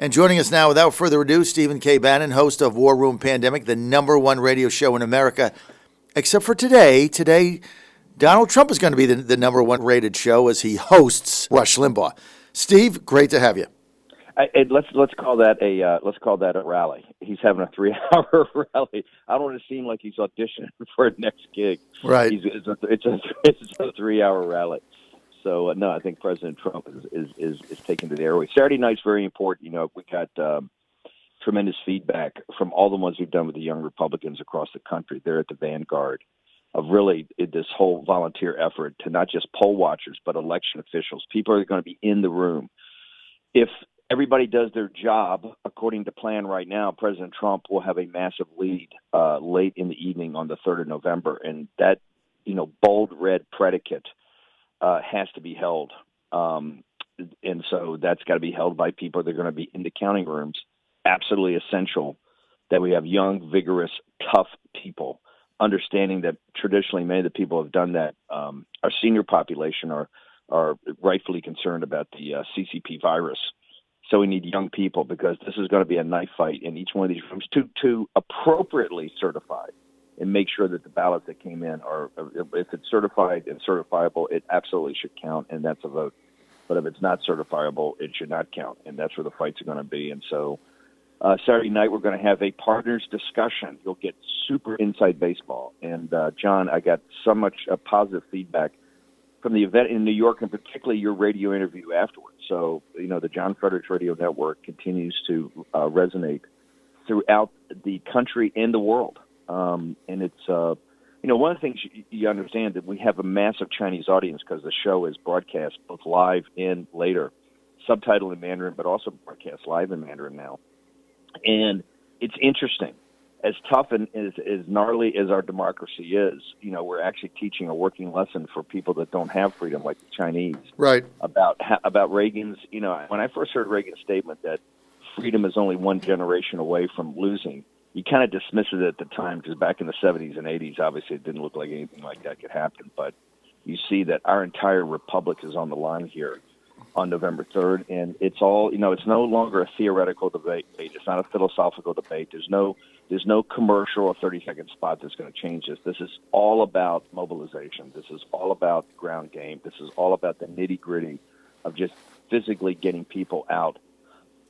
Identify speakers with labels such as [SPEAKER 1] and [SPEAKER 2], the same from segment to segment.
[SPEAKER 1] And joining us now, without further ado, Stephen K. Bannon, host of War Room Pandemic, the #1 radio show in America. Except for today. Today, Donald Trump is going to be the #1 rated show as he hosts Rush Limbaugh. Steve, great to have you.
[SPEAKER 2] Let's call that a rally. He's having a 3-hour rally. I don't want to seem like he's auditioning for a next gig.
[SPEAKER 1] Right.
[SPEAKER 2] It's a 3-hour rally. So no, I think President Trump is taking to the airways. Saturday night's very important. You know, we got tremendous feedback from all the ones we've done with the young Republicans across the country. They're at the vanguard of really this whole volunteer effort to not just poll watchers but election officials. People are going to be in the room. If everybody does their job according to plan right now, President Trump will have a massive lead late in the evening on the 3rd of November, and that bold red predicate has to be held. And so that's got to be held by people that are going to be in the counting rooms. Absolutely essential that we have young, vigorous, tough people, understanding that traditionally many of the people who have done that, our senior population are rightfully concerned about the CCP virus. So we need young people because this is going to be a knife fight in each one of these rooms to appropriately certify and make sure that the ballots that came in are, if it's certified and certifiable, it absolutely should count, and that's a vote. But if it's not certifiable, it should not count, and that's where the fights are going to be. And so Saturday night we're going to have a partners discussion. You'll get super inside baseball. And, John, I got so much positive feedback from the event in New York, and particularly your radio interview afterwards. So, the John Fredericks Radio Network continues to resonate throughout the country and the world. And it's, one of the things you understand that we have a massive Chinese audience because the show is broadcast both live and later, subtitled in Mandarin, but also broadcast live in Mandarin now. And it's interesting. As tough and as gnarly as our democracy is, we're actually teaching a working lesson for people that don't have freedom, like the Chinese.
[SPEAKER 1] Right.
[SPEAKER 2] About Reagan's, when I first heard Reagan's statement that freedom is only one generation away from losing, you kind of dismissed it at the time because back in the 70s and 80s, obviously it didn't look like anything like that could happen. But you see that our entire republic is on the line here on November 3rd, and it's all, it's no longer a theoretical debate. It's not a philosophical debate. There's no commercial or 30-second spot that's going to change this. This is all about mobilization. This is all about ground game. This is all about the nitty-gritty of just physically getting people out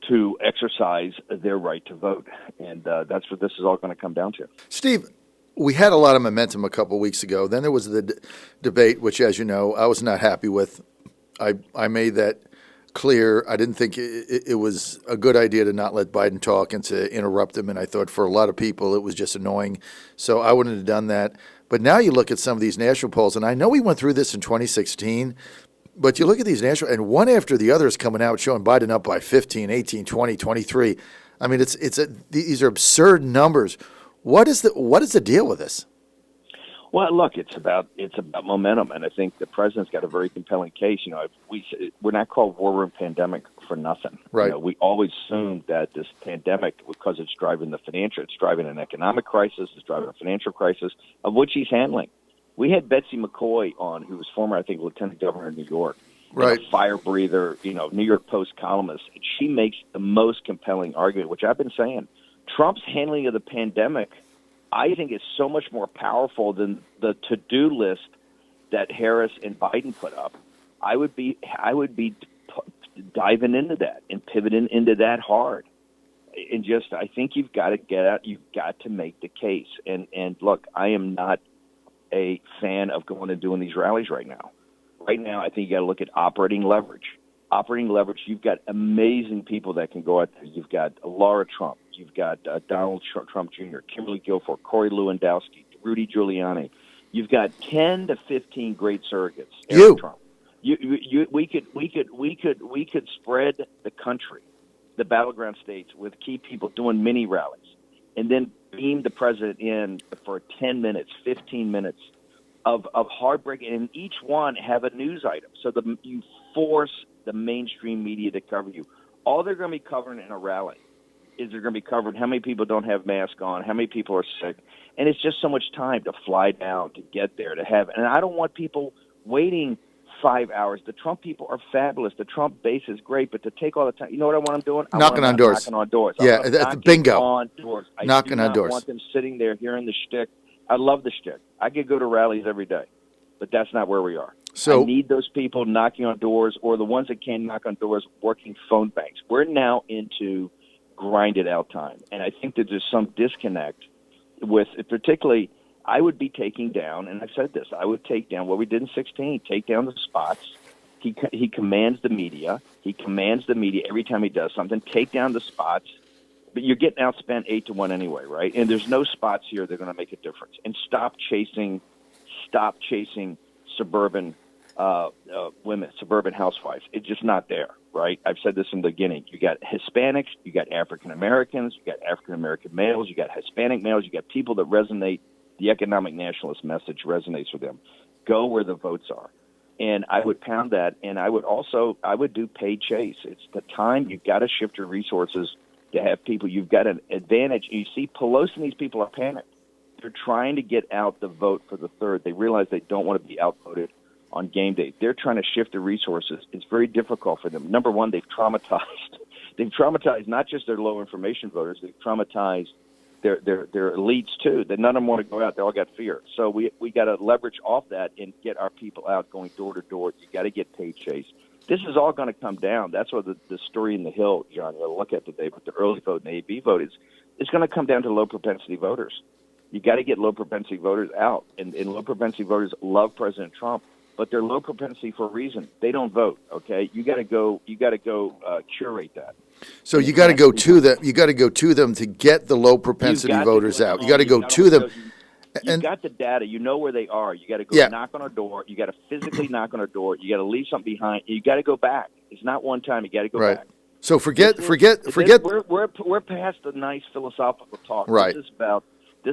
[SPEAKER 2] to exercise their right to vote. And that's what this is all going to come down to.
[SPEAKER 1] Steve, we had a lot of momentum a couple of weeks ago. Then there was the debate, which, as you know, I was not happy with. I made that clear. I didn't think it was a good idea to not let Biden talk and to interrupt him, and I thought for a lot of people it was just annoying. So I wouldn't have done that. But now you look at some of these national polls, and I know we went through this in 2016, but you look at these national, and one after the other is coming out showing Biden up by 15, 18, 20, 23. I mean, these are absurd numbers. What is the deal with this?
[SPEAKER 2] Well, look, it's about momentum, and I think the president's got a very compelling case. We're not called War Room Pandemic for nothing.
[SPEAKER 1] Right.
[SPEAKER 2] We always assumed that this pandemic, because it's driving it's driving an economic crisis, it's driving a financial crisis, of which he's handling. We had Betsy McCoy on, who was former, I think, lieutenant governor of New York,
[SPEAKER 1] right,
[SPEAKER 2] a fire breather, New York Post columnist. She makes the most compelling argument, which I've been saying. Trump's handling of the pandemic, I think, is so much more powerful than the to-do list that Harris and Biden put up. I would be diving into that and pivoting into that hard. And just, I think you've got to get out. You've got to make the case. And look, I am not a fan of going and doing these rallies right now. Right now, I think you got to look at operating leverage. You've got amazing people that can go out there. You've got Laura Trump. You've got Donald Trump Jr., Kimberly Guilfoyle, Corey Lewandowski, Rudy Giuliani. You've got 10 to 15 great surrogates.
[SPEAKER 1] You.
[SPEAKER 2] Trump. We could spread the country, the battleground states, with key people doing mini rallies, and then beam the president in for 10 minutes, 15 minutes of heartbreaking, and each one have a news item. So you force the mainstream media to cover you. All they're going to be covering in a rally is they're going to be covering how many people don't have masks on, how many people are sick, and it's just so much time to fly down, to get there, to have. And I don't want people waiting 5 hours. The Trump people are fabulous. The Trump base is great, but to take all the time, you know what I want them doing? I want
[SPEAKER 1] Knocking
[SPEAKER 2] them
[SPEAKER 1] on doors.
[SPEAKER 2] Knocking on doors.
[SPEAKER 1] Yeah,
[SPEAKER 2] I want them
[SPEAKER 1] that's
[SPEAKER 2] knocking
[SPEAKER 1] bingo.
[SPEAKER 2] on doors. I
[SPEAKER 1] Knocking
[SPEAKER 2] do
[SPEAKER 1] on
[SPEAKER 2] not
[SPEAKER 1] doors.
[SPEAKER 2] want them sitting there hearing the shtick. I love the shtick. I could go to rallies every day, but that's not where we are.
[SPEAKER 1] So
[SPEAKER 2] I need those people knocking on doors, or the ones that can knock on doors, working phone banks. We're now into grinded out time, and I think that there's some disconnect with, particularly, I would be taking down, and I've said this, I would take down what we did in 16, take down the spots. He commands the media. He commands the media every time he does something. Take down the spots. But you're getting outspent 8-1 anyway, right? And there's no spots here that are going to make a difference. And stop chasing suburban women, suburban housewives. It's just not there, right? I've said this in the beginning. You got Hispanics, you got African Americans, you got African American males, you got Hispanic males, you got people that resonate. The economic nationalist message resonates with them. Go where the votes are. And I would pound that, and I would do paid chase. It's the time you've got to shift your resources to have people. You've got an advantage. You see, Pelosi and these people are panicked. They're trying to get out the vote for the third. They realize they don't want to be outvoted on game day. They're trying to shift their resources. It's very difficult for them. Number one, they've traumatized. They've traumatized not just their low information voters. They've traumatized their elites too. That none of them want to go out. They all got fear. So we got to leverage off that and get our people out going door to door. You got to get paid chase. This is all going to come down. That's what the story in the Hill, John, you'll look at today, but the early vote and the AB vote it's going to come down to low propensity voters. You got to get low propensity voters out, and low propensity voters love President Trump, but they're low propensity for a reason. They don't vote. Okay, you got to go curate that.
[SPEAKER 1] So you got to go to them. You got to go to them to get the low propensity voters out. You got to go to them.
[SPEAKER 2] You've got the data. You know where they are. You got to go knock on a door. You got to physically knock on a door. You got to leave something behind. You got to go back. It's not one time. You got to go back.
[SPEAKER 1] So forget.
[SPEAKER 2] We're past the nice philosophical talk.
[SPEAKER 1] Right.
[SPEAKER 2] This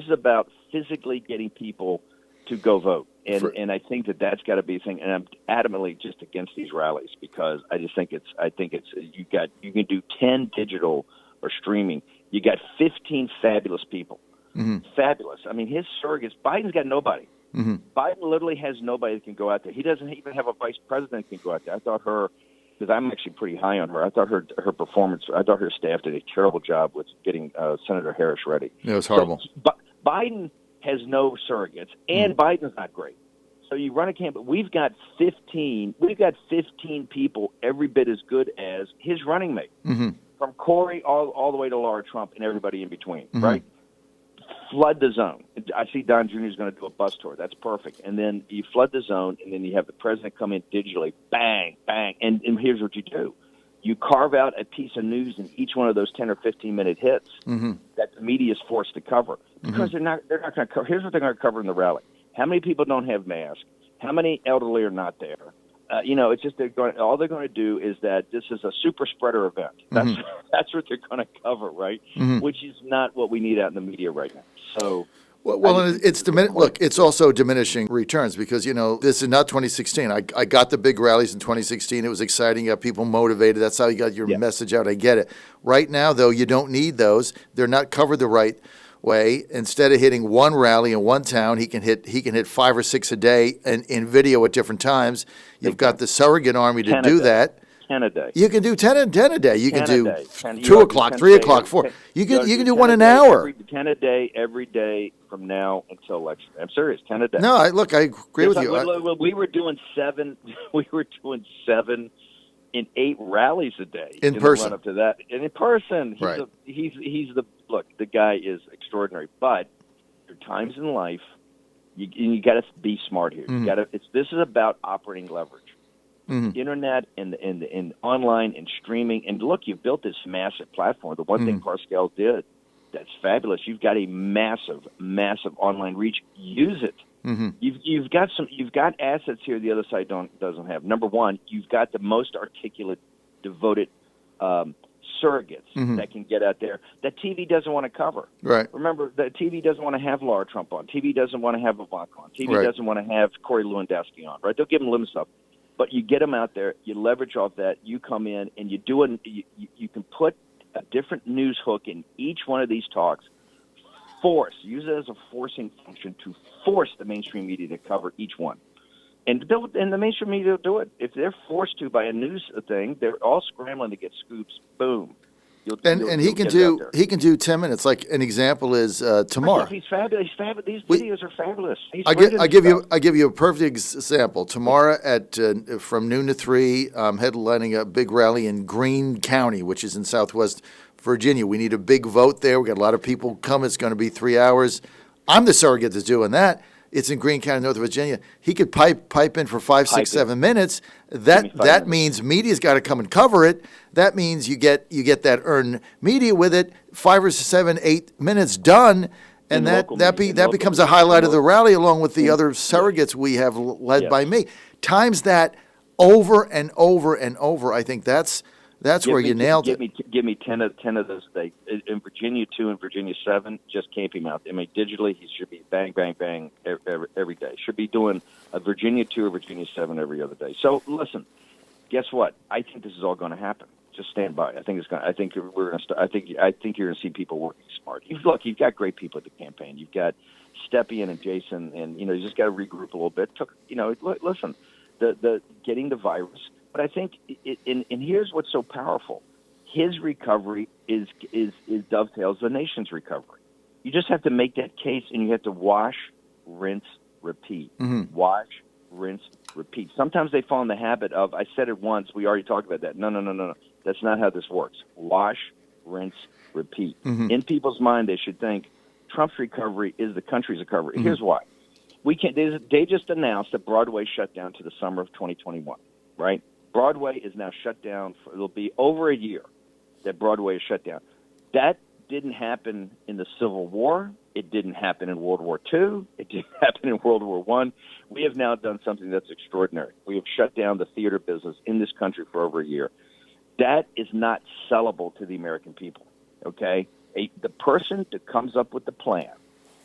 [SPEAKER 2] is about physically getting people to go vote, and I think that's got to be a thing. And I'm adamantly just against these rallies because I think it's you can do 10 digital or streaming. You got 15 fabulous people. Mm-hmm. Fabulous. I mean, his surrogates, Biden's got nobody. Mm-hmm. Biden literally has nobody that can go out there. He doesn't even have a vice president that can go out there. I thought because I'm actually pretty high on her, I thought her performance, I thought her staff did a terrible job with getting Senator Harris ready.
[SPEAKER 1] It was horrible.
[SPEAKER 2] So, Biden has no surrogates, and Biden's not great. So you run a campaign. We've got 15 people every bit as good as his running mate, from Corey all the way to Laura Trump and everybody in between, right? Flood the zone. I see Don Jr. is going to do a bus tour. That's perfect. And then you flood the zone, and then you have the president come in digitally, bang, bang. And here's what you do. You carve out a piece of news in each one of those 10 or 15-minute hits that the media is forced to cover. Because they're not going to cover. Here's what they're going to cover in the rally. How many people don't have masks? How many elderly are not there? It's just all they're going to do is that this is a super spreader event. That's what they're going to cover, right? Which is not what we need out in the media right now. So,
[SPEAKER 1] it's also diminishing returns because this is not 2016. I got the big rallies in 2016. It was exciting. You got people motivated. That's how you got your message out. I get it. Right now, though, you don't need those. They're not covered the right way. Instead of hitting one rally in one town, he can hit 5 or 6 a day and in video at different times. You've got the surrogate army to do that.
[SPEAKER 2] 10 a day.
[SPEAKER 1] You can do 10 a day. You can do 2 o'clock, 3 o'clock, 4. You can do one an hour.
[SPEAKER 2] 10 a day every day from now until election. I'm serious. 10 a day.
[SPEAKER 1] No, I agree with you.
[SPEAKER 2] We were doing 7. We were doing 7 and 8 rallies a day
[SPEAKER 1] in person.
[SPEAKER 2] The run up to that, and in person, he's the guy is extraordinary. But there are times in life you got to be smart here. You got to. This is about operating leverage. Internet and online and streaming. And look, you've built this massive platform. The one thing Pascal did that's fabulous, you've got a massive, massive online reach. Use it. You've got assets here the other side doesn't have. Number one, you've got the most articulate, devoted surrogates that can get out there that TV doesn't want to cover.
[SPEAKER 1] Right.
[SPEAKER 2] Remember, the TV doesn't want to have Laura Trump on. TV doesn't want to have Ivanka on. TV doesn't want to have Corey Lewandowski on. Right? They'll give them limited stuff. But you get them out there, you leverage off that, you come in, and you you can put a different news hook in each one of these talks, use it as a forcing function to force the mainstream media to cover each one. And the mainstream media will do it. If they're forced to by a news thing, they're all scrambling to get scoops. Boom.
[SPEAKER 1] And he can do 10 minutes. Like an example is tomorrow.
[SPEAKER 2] He's fabulous. These videos are fabulous.
[SPEAKER 1] I give you a perfect example. Tomorrow at from noon to 3, I'm headlining a big rally in Greene County, which is in Southwest Virginia. We need a big vote there. We got a lot of people come. It's going to be 3 hours. I'm the surrogate that's doing that. It's in Greene County, North Virginia. He could pipe in for 5, 6, 7 minutes. That means media's got to come and cover it. That means you get that earned media with it. 5 or 7, 8 minutes done, and that becomes a highlight of the rally, along with the other surrogates we have led by me. Times that over and over and over. I think that's where you nailed it.
[SPEAKER 2] Give me 10 of those. In Virginia 2 and Virginia 7, just camp him out. I mean, digitally, he should be bang, bang, bang every day. Should be doing a Virginia 2 or Virginia 7 every other day. So listen, guess what? I think this is all going to happen. Just stand by. I think it's going. I think we're going to. I think you're going to see people working smart. You've got great people at the campaign. You've got Stepien and Jason, and you just got to regroup a little bit. Listen, the getting the virus. But I think, and here's what's so powerful: his recovery is dovetails the nation's recovery. You just have to make that case, and you have to wash, rinse, repeat.
[SPEAKER 1] Mm-hmm.
[SPEAKER 2] Wash, rinse, repeat. Sometimes they fall in the habit of, I said it once, we already talked about that. No. That's not how this works. Wash, rinse, repeat.
[SPEAKER 1] Mm-hmm.
[SPEAKER 2] In people's mind, they should think Trump's recovery is the country's recovery. Mm-hmm. Here's why. They just announced that Broadway shut down to the summer of 2021, right? Broadway is now shut down. It'll be over a year that Broadway is shut down. That didn't happen in the Civil War. It didn't happen in World War II. It didn't happen in World War I. We have now done something that's extraordinary. We have shut down the theater business in this country for over a year. That is not sellable to the American people, okay? The person that comes up with the plan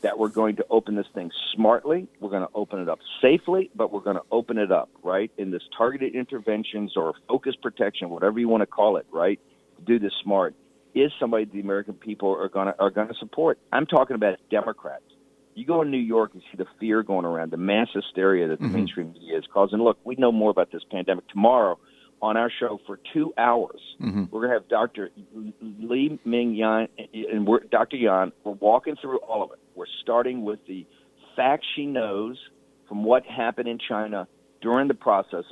[SPEAKER 2] that we're going to open this thing smartly, we're going to open it up safely, but we're going to open it up, right, in this targeted interventions or focus protection, whatever you want to call it, right, do this smart, is somebody the American people are going to support. I'm talking about Democrats. You go in New York and see the fear going around, the mass hysteria that the mainstream media is causing. Look, we know more about this pandemic tomorrow. On our show for 2 hours, we're going to have Dr. Li Ming Yan and Dr. Yan. We're walking through all of it. We're starting with the facts she knows from what happened in China during the process,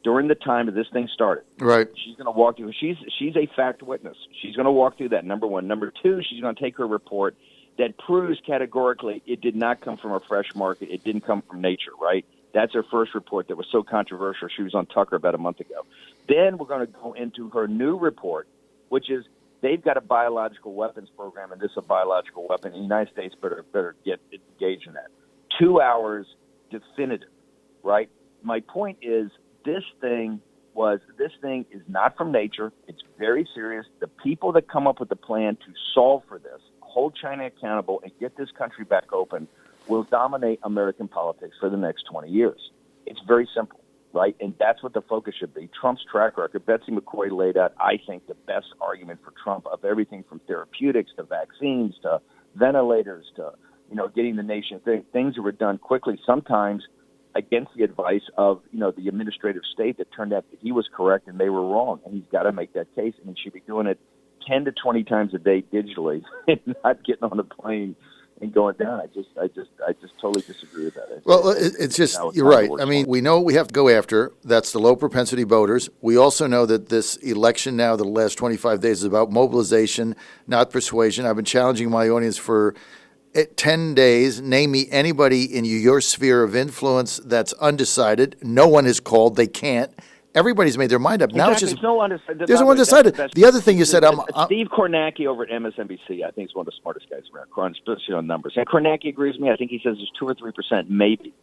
[SPEAKER 2] during the time that this thing started.
[SPEAKER 1] Right.
[SPEAKER 2] She's going to walk through. She's a fact witness. She's going to walk through that, number one. Number two, she's going to take her report that proves categorically it did not come from a fresh market. It didn't come from nature, right? That's her first report that was so controversial. She was on Tucker about a month ago. Then we're going to go into her new report, which is they've got a biological weapons program, and this is a biological weapon. The United States better get engaged in that. 2 hours, definitive, right? My point is this thing is not from nature. It's very serious. The people that come up with the plan to solve for this, hold China accountable, and get this country back open will dominate American politics for the next 20 years. It's very simple, right? And that's what the focus should be. Trump's track record, Betsy McCoy laid out, I think, the best argument for Trump of everything from therapeutics to vaccines to ventilators to, getting the nation, things that were done quickly, sometimes against the advice of, the administrative state that turned out that he was correct and they were wrong. And he's got to make that case, and he should be doing it 10 to 20 times a day digitally and not getting on a plane and going down. I just totally disagree with that.
[SPEAKER 1] Well, it's just, you're right. I mean, we know what we have to go after. That's the low propensity voters. We also know that this election now, the last 25 days, is about mobilization, not persuasion. I've been challenging my audience for 10 days. Name me anybody in your sphere of influence that's undecided. No one has called. They can't. Everybody's made their mind up. Now it's just there's no one undecided. The other thing you said,
[SPEAKER 2] Steve Kornacki over at MSNBC, I think is one of the smartest guys around, especially on numbers. And Kornacki agrees with me. I think he says there's 2 or 3%, maybe.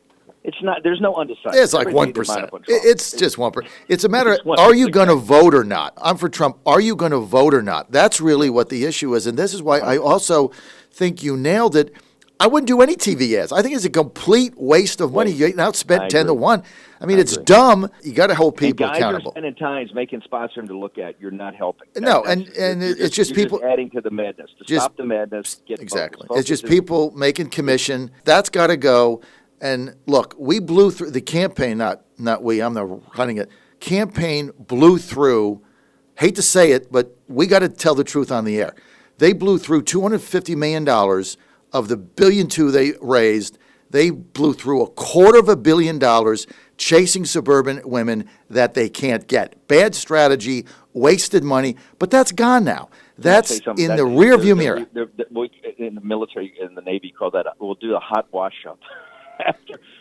[SPEAKER 2] It's not. There's no undecided.
[SPEAKER 1] It's like 1%. It's just 1%. It's a matter of are you going to vote or not? I'm for Trump. Are you going to vote or not? That's really what the issue is, and this is why I also think you nailed it. I wouldn't do any TV ads. I think it's a complete waste of money. You outspent 10 to 1. I mean, it's dumb. You got to hold people accountable.
[SPEAKER 2] Guys are spending time making spots for him to look at. You're not helping.
[SPEAKER 1] No, it's just people
[SPEAKER 2] adding to the madness. Stop the madness. Get
[SPEAKER 1] exactly.
[SPEAKER 2] Focus.
[SPEAKER 1] It's just people making commission. That's got to go. And look, we blew through the campaign, not we, I'm not running it. Campaign blew through, hate to say it, but we got to tell the truth on the air. They blew through $250 million of the $1.2 billion they raised. They blew through $250 million chasing suburban women that they can't get. Bad strategy, wasted money, but that's gone now. That's in the rearview mirror.
[SPEAKER 2] In the military, in the Navy, call that, we'll do a hot wash-up.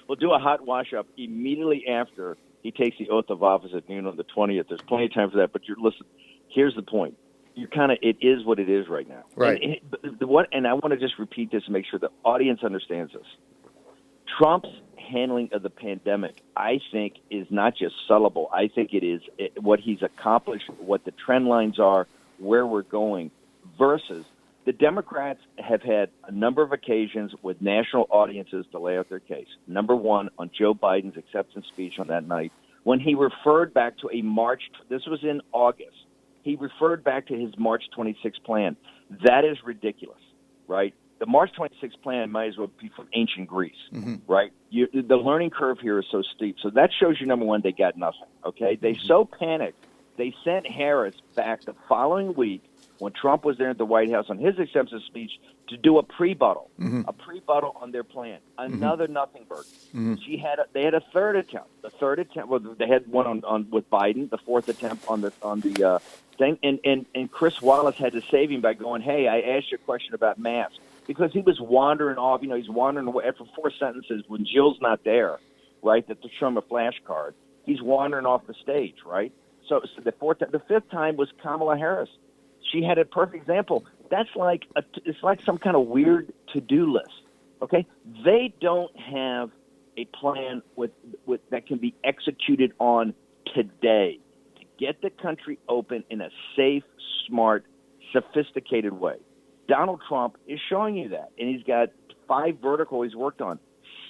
[SPEAKER 2] We'll do a hot wash-up immediately after he takes the oath of office at noon on the 20th. There's plenty of time for that, but listen, here's the point. It is what it is right now.
[SPEAKER 1] Right.
[SPEAKER 2] And I want to just repeat this and make sure the audience understands this. Trump's handling of the pandemic, I think, is not just subtle. I think it is what he's accomplished, what the trend lines are, where we're going, versus the Democrats have had a number of occasions with national audiences to lay out their case. Number one, on Joe Biden's acceptance speech on that night, when he referred back to this was in August, he referred back to his March 26 plan. That is ridiculous, right? The March 26 plan might as well be from ancient Greece, right? The learning curve here is so steep. So that shows you, number one, they got nothing, okay? They so panicked, they sent Harris back the following week when Trump was there at the White House on his acceptance speech to do a pre-buttal on their plan. Another nothing burger. They had a third attempt. Well, they had one on with Biden, the fourth attempt on the thing, and Chris Wallace had to save him by going, "Hey, I asked you a question about masks," because he was wandering off. He's wandering away after 4 sentences when Jill's not there, right? That to show him a flashcard. He's wandering off the stage, right? So the fifth time was Kamala Harris. She had a perfect example. That's like it's like some kind of weird to-do list. Okay, they don't have a plan with that can be executed on today to get the country open in a safe, smart, sophisticated way. Donald Trump is showing you that, and he's got 5 verticals he's worked on.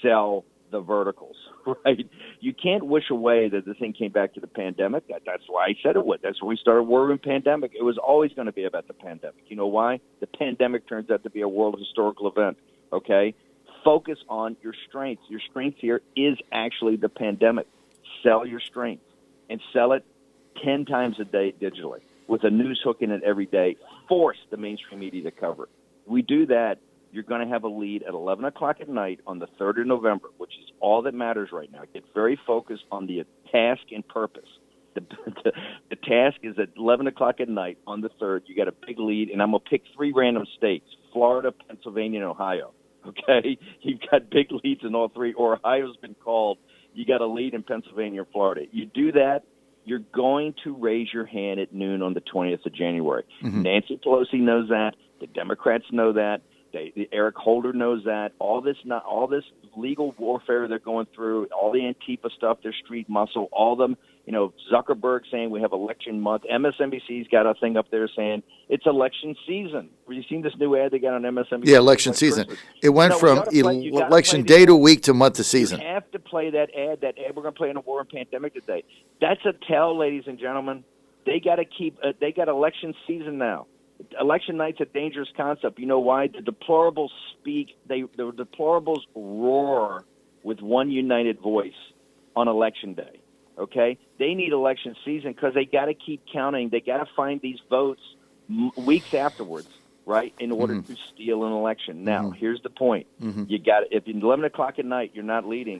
[SPEAKER 2] Sell the verticals, right? You can't wish away that the thing came back to the pandemic. That's why I said it would. That's why we started worrying pandemic. It was always going to be about the pandemic. You know why? The pandemic turns out to be a world historical event, okay? Focus on your strengths. Your strength here is actually the pandemic. Sell your strength, and sell it 10 times a day digitally with a news hook in it every day. Force the mainstream media to cover it. We do that, you're going to have a lead at 11 o'clock at night on the 3rd of November, which is all that matters right now. Get very focused on the task and purpose. The task is at 11 o'clock at night on the 3rd. You got a big lead, and I'm going to pick 3 random states, Florida, Pennsylvania, and Ohio. Okay? You've got big leads in all 3. Ohio's been called. You got a lead in Pennsylvania and Florida. You do that, you're going to raise your hand at noon on the 20th of January. Nancy Pelosi knows that. The Democrats know that. Eric Holder knows that. All this legal warfare they're going through, all the Antifa stuff, their street muscle, all them, Zuckerberg saying we have election month. MSNBC's got a thing up there saying it's election season. Have you seen this new ad they got on MSNBC?
[SPEAKER 1] Yeah, election season. It went from election day to week to month to season.
[SPEAKER 2] You have to play that ad. We're going to play in a war and pandemic today. That's a tell, ladies and gentlemen. They got to they got election season now. Election night's a dangerous concept. You know why? The deplorables speak. The deplorables roar with one united voice on election day. Okay? They need election season because they got to keep counting. They got to find these votes weeks afterwards, right, in order to steal an election. Now, here's the point. You got if at 11 o'clock at night you're not leading,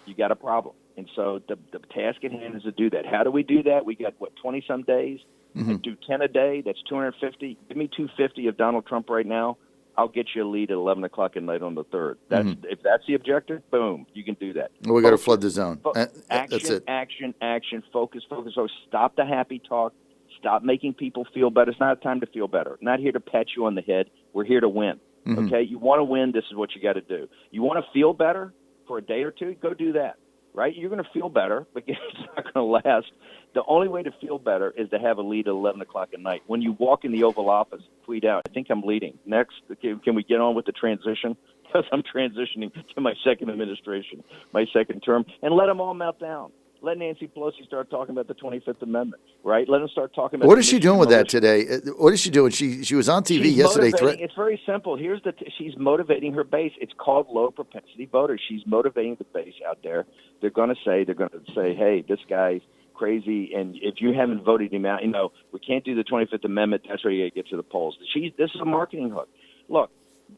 [SPEAKER 2] you got a problem. And so the task at hand is to do that. How do we do that? We got, 20-some days? I do 10 a day. That's 250. Give me 250 of Donald Trump right now. I'll get you a lead at 11 o'clock at night on the 3rd. If that's the objective, boom, you can do that.
[SPEAKER 1] Well, we got to flood the zone.
[SPEAKER 2] Action,
[SPEAKER 1] that's it.
[SPEAKER 2] action, focus. So stop the happy talk. Stop making people feel better. It's not a time to feel better. Not here to pat you on the head. We're here to win. Okay? You want to win, this is what you got to do. You want to feel better for a day or two? Go do that. Right? You're going to feel better, but it's not going to last. The only way to feel better is to have a lead at 11 o'clock at night. When you walk in the Oval Office, tweet out, I think I'm leading. Next, can we get on with the transition? Because I'm transitioning to my second administration, my second term, and let them all melt down. Let Nancy Pelosi start talking about the 25th Amendment, right? Let them start talking about.
[SPEAKER 1] What is she doing with that today? What is she doing? She was on TV yesterday.
[SPEAKER 2] It's very simple. She's motivating her base. It's called low propensity voters. She's motivating the base out there. They're going to say, hey, this guy's crazy, and if you haven't voted him out, we can't do the 25th Amendment. That's where you get to the polls. This is a marketing hook. Look,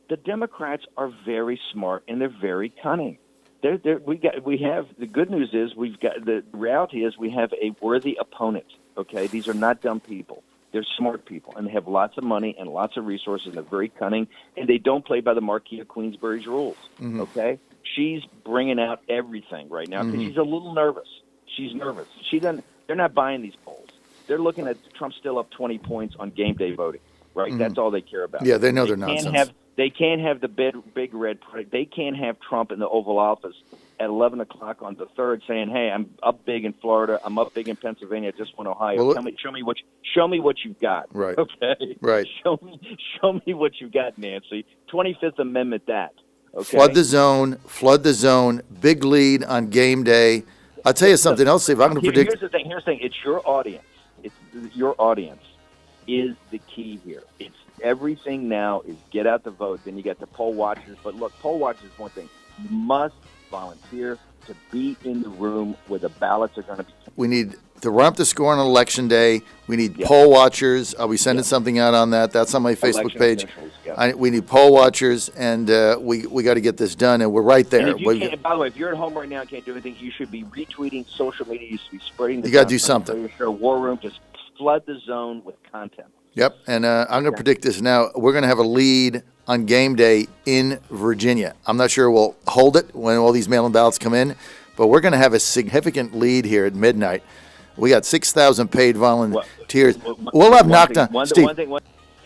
[SPEAKER 2] the Democrats are very smart and they're very cunning. We have the good news is the reality is we have a worthy opponent. Okay, these are not dumb people. They're smart people, and they have lots of money and lots of resources. And they're very cunning, and they don't play by the Marquis of Queensberry's rules. Mm-hmm. Okay, she's bringing out everything right now because she's a little nervous. She's nervous. They're not buying these polls. They're looking at Trump still up 20 points on game day voting. Right, that's all they care about.
[SPEAKER 1] Yeah, they know they're nonsense.
[SPEAKER 2] They can't have the big red. They can't have Trump in the Oval Office at 11 o'clock on the 3rd saying, "Hey, I'm up big in Florida. I'm up big in Pennsylvania. I just won Ohio.
[SPEAKER 1] Well,
[SPEAKER 2] show me what you've got."
[SPEAKER 1] Right.
[SPEAKER 2] Okay.
[SPEAKER 1] Right.
[SPEAKER 2] Show me what you got, Nancy. 25th Amendment. That. Okay.
[SPEAKER 1] Flood the zone. Big lead on game day. I'll tell you something else, Steve. I'm going to predict.
[SPEAKER 2] Here's the thing. It's your audience. Your audience is the key here. It's everything now is get out the vote. Then you get the poll watchers. But look, poll watchers is one thing. You must volunteer to be in the room where the ballots are going to be.
[SPEAKER 1] We need to run up the score on election day. We need poll watchers. I'll be sending something out on that. That's on my Facebook page. We need poll watchers, and we got to get this done, and we're right there.
[SPEAKER 2] And by the way, if you're at home right now and can't do anything, you should be retweeting social media. You should be spreading the.
[SPEAKER 1] You got to do something.
[SPEAKER 2] War Room, just flood the zone with content.
[SPEAKER 1] Yep, and I'm going to predict this now. We're going to have a lead on game day in Virginia. I'm not sure we'll hold it when all these mail-in ballots come in, but we're going to have a significant lead here at midnight. We got 6,000 paid volunteers. We'll have knocked on. Steve,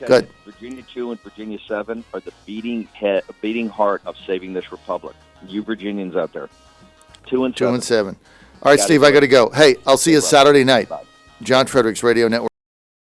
[SPEAKER 1] good.
[SPEAKER 2] Virginia 2 and Virginia 7 are the beating heart of saving this republic. You Virginians out there. 2 and 7.
[SPEAKER 1] 2 and 7. All right, Steve, I got to go. Hey, I'll see you Saturday night. Bye. John Fredericks Radio Network.